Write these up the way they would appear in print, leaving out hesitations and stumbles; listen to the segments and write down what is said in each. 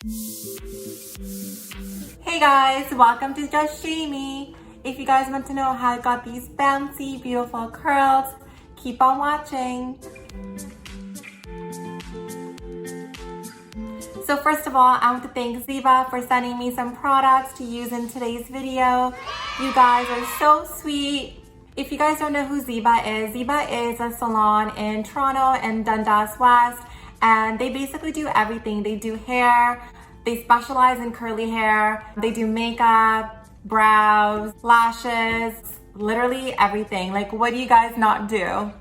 Hey guys, welcome to Just Jamie. If you guys want to know how I got these bouncy, beautiful curls, keep on watching. So first of all, I want to thank Ziba for sending me some products to use in today's video. You guys are so sweet. If you guys don't know who Ziba is a salon in Toronto and Dundas West, and they basically do everything. They do hair, they specialize in curly hair, they do makeup, brows, lashes, literally everything. Like, what do you guys not do?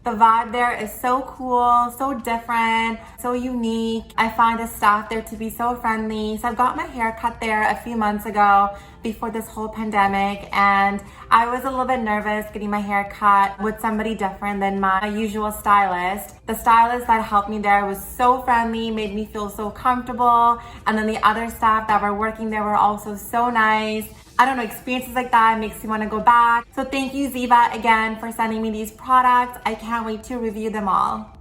The vibe there is so cool, so different, so unique. I find the staff there to be so friendly. So I got my hair cut there a few months ago before this whole pandemic, and I was a little bit nervous getting my hair cut with somebody different than my usual stylist. The stylist that helped me there was so friendly, made me feel so comfortable, and then the other staff that were working there were also so nice. I don't know, experiences like that makes me want to go back. So thank you, Ziba, again for sending me these products. I can't wait to review them all.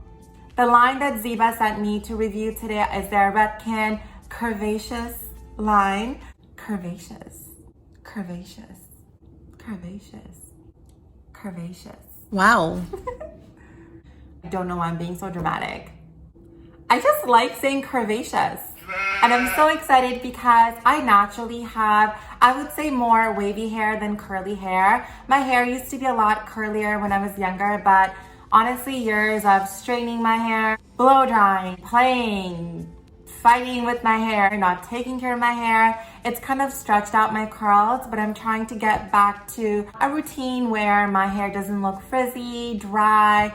The line that Ziba sent me to review today is their Redken Curvaceous line. Curvaceous, curvaceous, curvaceous, curvaceous. Wow. I don't know why I'm being so dramatic. I just like saying curvaceous. And I'm so excited because I naturally have, I would say, more wavy hair than curly hair. My hair used to be a lot curlier when I was younger, but honestly, years of straightening my hair, blow drying, playing, fighting with my hair, not taking care of my hair, it's kind of stretched out my curls, but I'm trying to get back to a routine where my hair doesn't look frizzy, dry,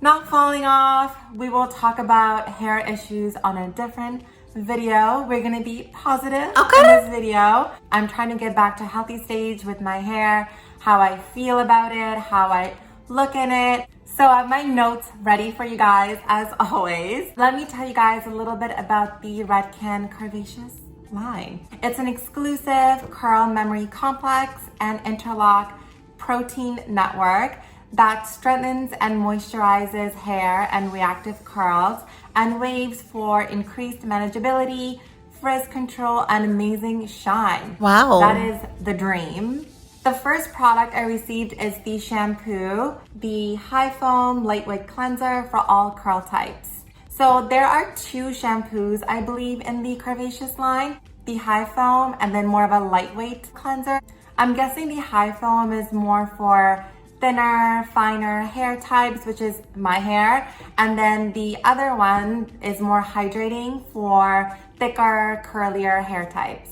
not falling off. We will talk about hair issues on a different video. We're gonna be positive in this video. I'm trying to get back to a healthy stage with my hair, how I feel about it, how I look in it. So I have my notes ready for you guys as always. Let me tell you guys a little bit about the Redken Curvaceous line. It's an exclusive curl memory complex and interlock protein network that strengthens and moisturizes hair and reactive curls and waves for increased manageability, frizz control, and amazing shine. Wow. That is the dream. The first product I received is the shampoo, the high foam lightweight cleanser for all curl types. So there are two shampoos, I believe, in the Curvaceous line, the high foam and then more of a lightweight cleanser. I'm guessing the high foam is more for thinner, finer hair types, which is my hair. And then the other one is more hydrating for thicker, curlier hair types.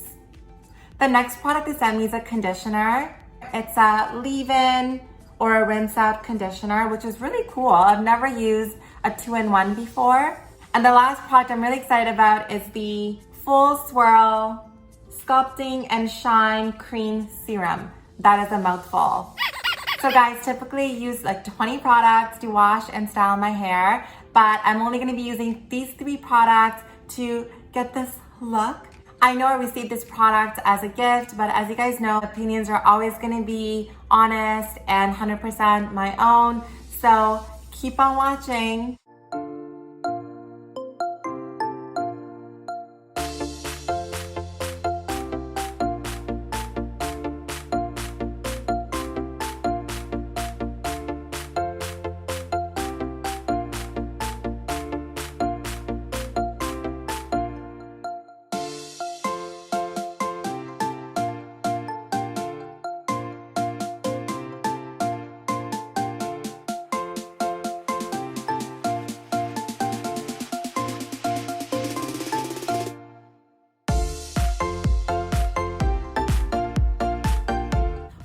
The next product they sent me is a conditioner. It's a leave-in or a rinse-out conditioner, which is really cool. I've never used a 2-in-1 before. And the last product I'm really excited about is the Full Swirl Sculpting and Shine Cream Serum. That is a mouthful. So guys, typically use like 20 products to wash and style my hair, but I'm only gonna be using these 3 products to get this look. I know I received this product as a gift, but as you guys know, opinions are always gonna be honest and 100% my own. So keep on watching.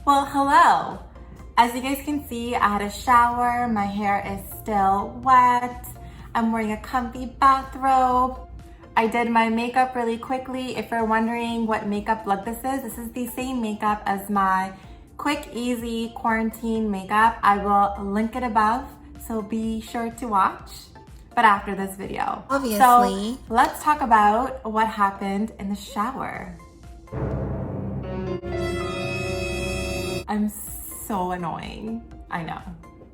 Well, hello. As you guys can see, I had a shower. My hair is still wet. I'm wearing a comfy bathrobe. I did my makeup really quickly. If you're wondering what makeup look this is the same makeup as my quick, easy quarantine makeup. I will link it above, so be sure to watch. But after this video. Obviously. So let's talk about what happened in the shower. I'm so annoying. I know.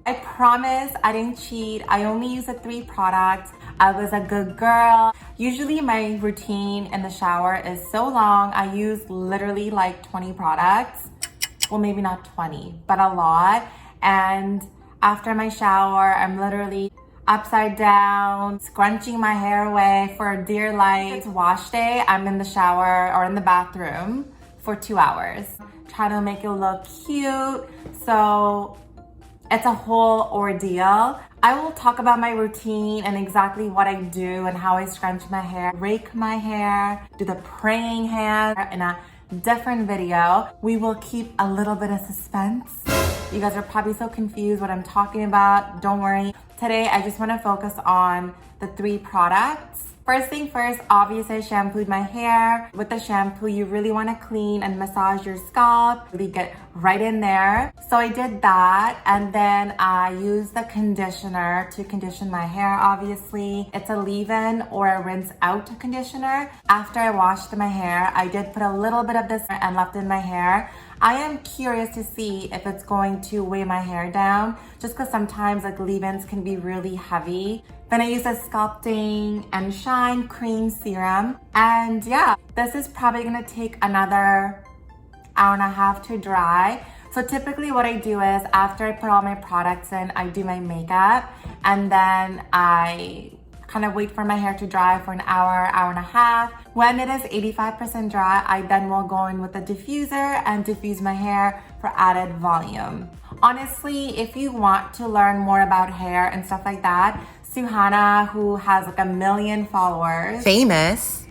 I promise I didn't cheat. I only used the 3 products. I was a good girl. Usually my routine in the shower is so long. I use literally like 20 products. Well, maybe not 20, but a lot. And after my shower, I'm literally upside down, scrunching my hair away for dear life. It's wash day. I'm in the shower or in the bathroom for 2 hours. Try to make it look cute. So it's a whole ordeal. I will talk about my routine and exactly what I do and how I scrunch my hair, rake my hair, do the praying hands in a different video. We will keep a little bit of suspense. You guys are probably so confused what I'm talking about. Don't worry. Today, I just want to focus on the 3 products. First thing first, obviously I shampooed my hair. With the shampoo, you really want to clean and massage your scalp, really get right in there. So I did that, and then I used the conditioner to condition my hair, obviously. It's a leave-in or a rinse-out conditioner. After I washed my hair, I did put a little bit of this and left in my hair. I am curious to see if it's going to weigh my hair down, just because sometimes like leave-ins can be really heavy. Then I use a Sculpting and Shine Cream Serum. And yeah, this is probably gonna take another hour and a half to dry. So typically what I do is after I put all my products in, I do my makeup, and then I kind of wait for my hair to dry for an hour, hour and a half. When it is 85% dry, I then will go in with a diffuser and diffuse my hair for added volume. Honestly, if you want to learn more about hair and stuff like that, Suhana, who has like 1 million followers. Famous.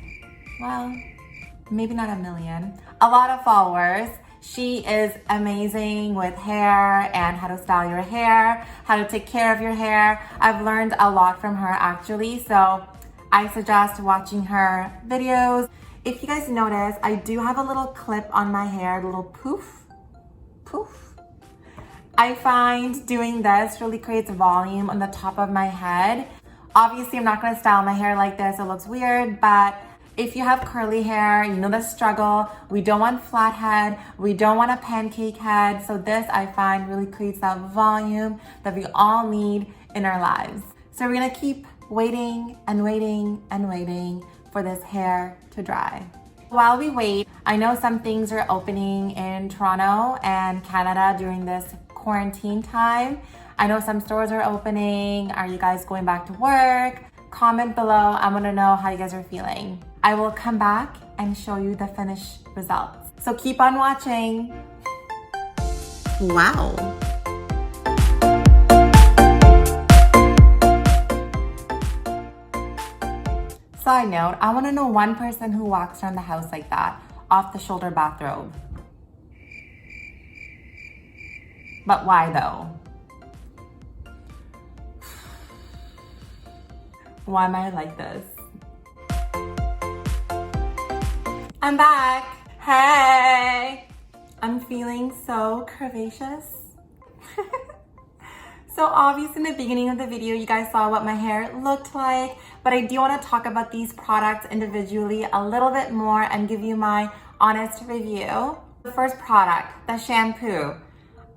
Well, maybe not 1 million. A lot of followers. She is amazing with hair and how to style your hair, how to take care of your hair. I've learned a lot from her actually, so I suggest watching her videos. If you guys notice, I do have a little clip on my hair, a little poof, poof. I find doing this really creates volume on the top of my head. Obviously, I'm not gonna style my hair like this, it looks weird, but if you have curly hair, you know the struggle. We don't want flat head. We don't want a pancake head. So this, I find, really creates that volume that we all need in our lives. So we're gonna keep waiting and waiting and waiting for this hair to dry. While we wait, I know some things are opening in Toronto and Canada during this quarantine time. I know some stores are opening. Are you guys going back to work? Comment below. I want to know how you guys are feeling. I will come back and show you the finished results. So keep on watching. Wow. Side note, I want to know one person who walks around the house like that, off the shoulder bathrobe. But why though? Why am I like this? I'm back. Hey! I'm feeling so curvaceous. So obviously in the beginning of the video, you guys saw what my hair looked like, but I do want to talk about these products individually a little bit more and give you my honest review. The first product, the shampoo.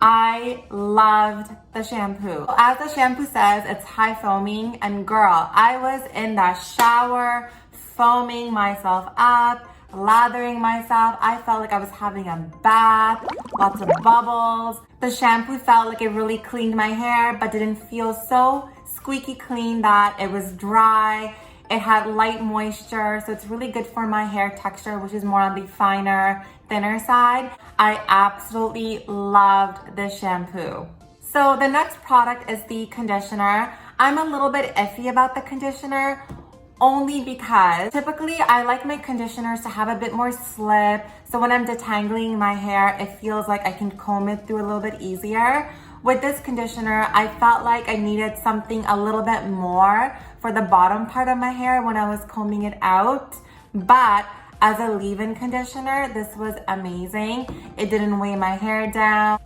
I loved the shampoo. As the shampoo says, it's high foaming, and girl, I was in the shower foaming myself up, lathering myself. I felt like I was having a bath, lots of bubbles. The shampoo felt like it really cleaned my hair, but didn't feel so squeaky clean that it was dry. It had light moisture, so it's really good for my hair texture, which is more on the finer, thinner side. I absolutely loved this shampoo. So the next product is the conditioner. I'm a little bit iffy about the conditioner, only because typically I like my conditioners to have a bit more slip. So when I'm detangling my hair, it feels like I can comb it through a little bit easier. With this conditioner, I felt like I needed something a little bit more for the bottom part of my hair when I was combing it out. But as a leave-in conditioner, this was amazing. It didn't weigh my hair down.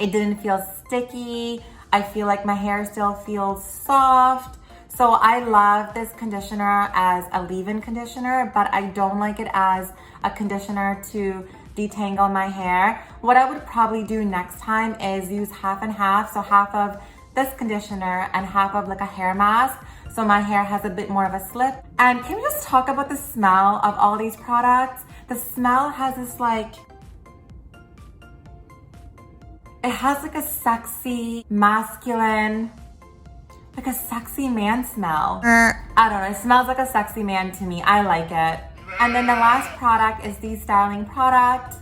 It didn't feel sticky. I feel like my hair still feels soft. So I love this conditioner as a leave-in conditioner, but I don't like it as a conditioner to detangle my hair. What I would probably do next time is use half and half. So half of this conditioner and half of like a hair mask, so my hair has a bit more of a slip. And can we just talk about the smell of all these products? The smell has this like, it has like a sexy, masculine, like a sexy man smell. I don't know, it smells like a sexy man to me. I like it. And then the last product is the styling product.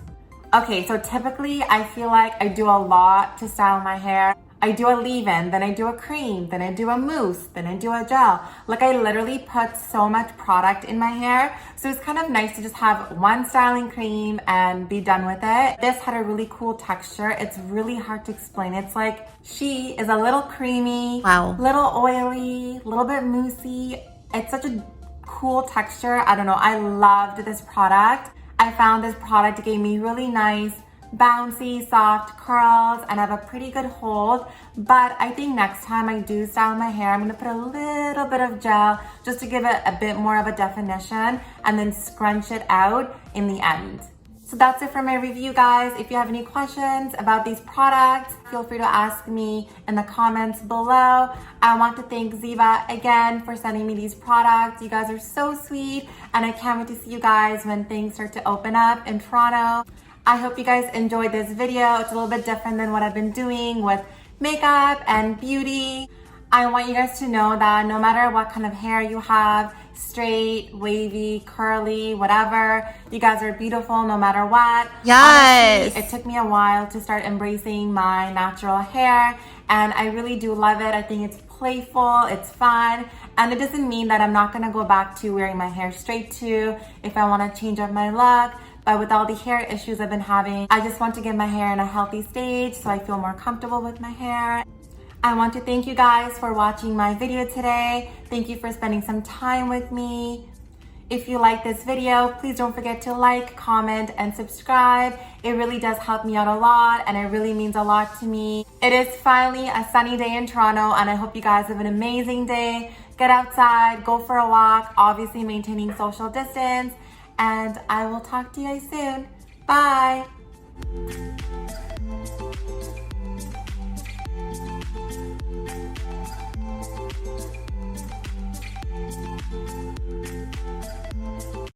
Okay, so typically I feel like I do a lot to style my hair. I do a leave-in, then I do a cream, then I do a mousse, then I do a gel. Like I literally put so much product in my hair. So it's kind of nice to just have one styling cream and be done with it. This had a really cool texture. It's really hard to explain. It's like she is a little creamy, little oily, a little bit moussey. It's such a cool texture. I don't know. I loved this product. I found this product gave me really nice bouncy, soft curls and have a pretty good hold. But I think next time I do style my hair, I'm gonna put a little bit of gel just to give it a bit more of a definition and then scrunch it out in the end. So that's it for my review, guys. If you have any questions about these products, feel free to ask me in the comments below. I want to thank Ziba again for sending me these products. You guys are so sweet, and I can't wait to see you guys when things start to open up in Toronto. I hope you guys enjoyed this video. It's a little bit different than what I've been doing with makeup and beauty. I want you guys to know that no matter what kind of hair you have, straight, wavy, curly, whatever, you guys are beautiful no matter what. Yes. Honestly, it took me a while to start embracing my natural hair, and I really do love it. I think it's playful, it's fun, and it doesn't mean that I'm not gonna go back to wearing my hair straight too if I wanna change up my look. But with all the hair issues I've been having, I just want to get my hair in a healthy stage so I feel more comfortable with my hair. I want to thank you guys for watching my video today. Thank you for spending some time with me. If you like this video, please don't forget to like, comment, and subscribe. It really does help me out a lot, and it really means a lot to me. It is finally a sunny day in Toronto, and I hope you guys have an amazing day. Get outside, go for a walk, obviously maintaining social distance, and I will talk to you guys soon. Bye.